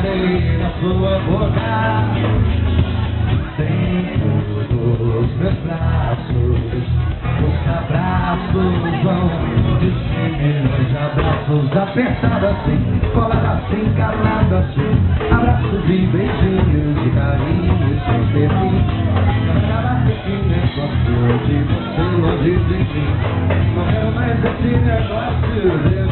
beijei na sua boca. Tem todos meus braços, os abraços vão de 100 milhões de abraços. Apertado assim, colado assim, calado assim, abraços e beijinhos de carinho sem ter fim. Esse negócio de você longe de mim, não quero mais esse negócio de